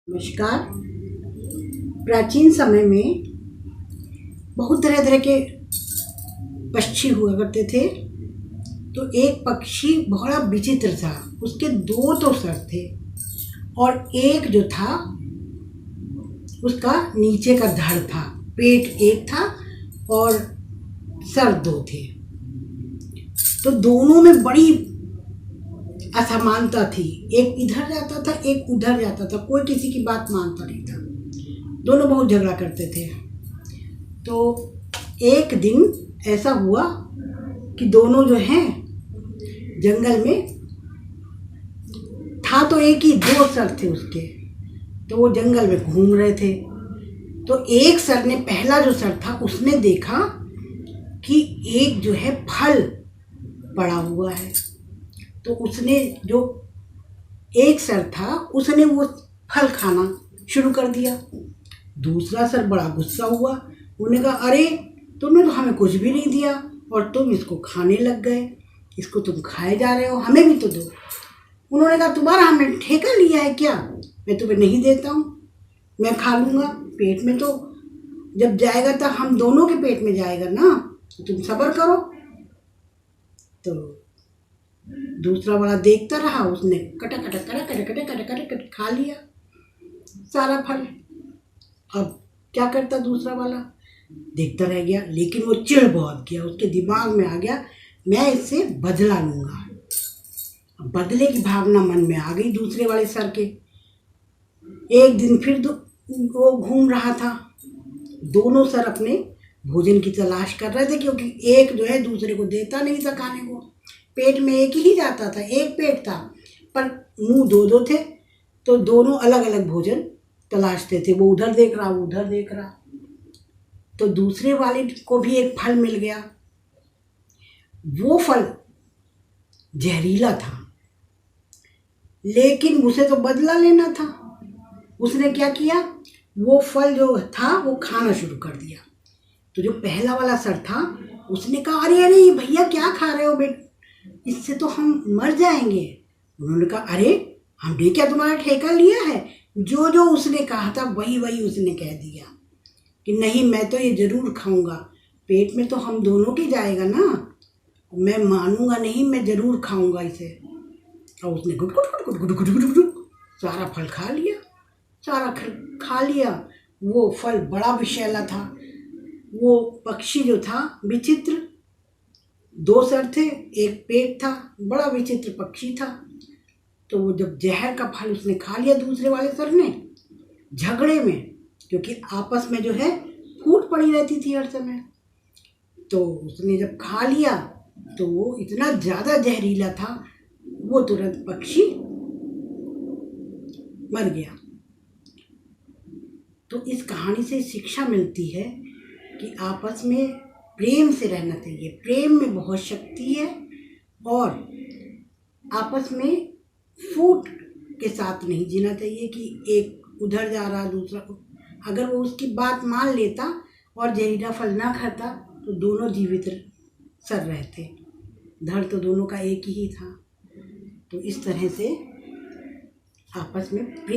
नमस्कार। प्राचीन समय में बहुत तरह तरह के पक्षी हुआ करते थे। तो एक पक्षी बड़ा विचित्र था। उसके दो तो सर थे और एक जो था उसका नीचे का धड़ था। पेट एक था और सर दो थे। तो दोनों में बड़ी असमानता थी। एक इधर जाता था, एक उधर जाता था। कोई किसी की बात मानता नहीं था। दोनों बहुत झगड़ा करते थे। तो एक दिन ऐसा हुआ कि दोनों जो हैं जंगल में था, तो एक ही दो सर थे उसके। तो वो जंगल में घूम रहे थे। तो एक सर ने, पहला जो सर था, उसने देखा कि एक जो है फल पड़ा हुआ है। तो उसने, जो एक सर था, उसने वो फल खाना शुरू कर दिया। दूसरा सर बड़ा गुस्सा हुआ। उन्होंने कहा, अरे तुमने तो हमें कुछ भी नहीं दिया और तुम इसको खाने लग गए। इसको तुम खाए जा रहे हो, हमें भी तो दो। उन्होंने कहा, तुम्हारा हमने ठेका लिया है क्या? मैं तुम्हें नहीं देता हूँ, मैं खा लूँगा। पेट में तो जब जाएगा तो हम दोनों के पेट में जाएगा ना, तो तुम सब्र करो। तो दूसरा वाला देखता रहा। उसने कटा कटा कटा कटा कटा कटा कटा कटा खा लिया सारा फल। अब क्या करता दूसरा वाला? देखता रह गया। लेकिन वो चिढ़ बहुत गया। उसके दिमाग में आ गया, मैं इससे बदला लूँगा। बदले की भावना मन में आ गई दूसरे वाले सर के। एक दिन फिर वो घूम रहा था। दोनों सर अपने भोजन की तलाश कर रहे थे, क्योंकि एक जो है दूसरे को देता नहीं था खाने को। पेट में एक ही जाता था, एक पेट था, पर मुंह दो दो थे। तो दोनों अलग अलग भोजन तलाशते थे। वो उधर देख रहा, वो उधर देख रहा। तो दूसरे वाले को भी एक फल मिल गया। वो फल जहरीला था, लेकिन उसे तो बदला लेना था। उसने क्या किया, वो फल जो था वो खाना शुरू कर दिया। तो जो पहला वाला सर था, उसने कहा, अरे अरे भैया क्या खा रहे हो बेटा, इससे तो हम मर जाएंगे। उन्होंने कहा, अरे हमने क्या तुम्हारा ठेका लिया है? जो जो उसने कहा था वही वही उसने कह दिया कि नहीं, मैं तो ये जरूर खाऊंगा। पेट में तो हम दोनों के जाएगा ना, मैं मानूंगा नहीं, मैं जरूर खाऊंगा इसे। और उसने गुट गुट गुट गुट गुट गुट गुट गुट सारा फल खा लिया। सारा खा लिया। वो फल बड़ा विषैला था। वो पक्षी जो था विचित्र, दो सर थे, एक पेट था, बड़ा विचित्र पक्षी था। तो वो जब जहर का फल उसने खा लिया दूसरे वाले सर ने, झगड़े में, क्योंकि आपस में जो है फूट पड़ी रहती थी हर समय, तो उसने जब खा लिया तो वो इतना ज़्यादा जहरीला था, वो तुरंत पक्षी मर गया। तो इस कहानी से शिक्षा मिलती है कि आपस में प्रेम से रहना चाहिए। प्रेम में बहुत शक्ति है। और आपस में फूट के साथ नहीं जीना चाहिए कि एक उधर जा रहा दूसरा। अगर वो उसकी बात मान लेता और जहरीला फल ना खाता तो दोनों जीवित सर रहते। धड़ तो दोनों का एक ही था। तो इस तरह से आपस में प्रेम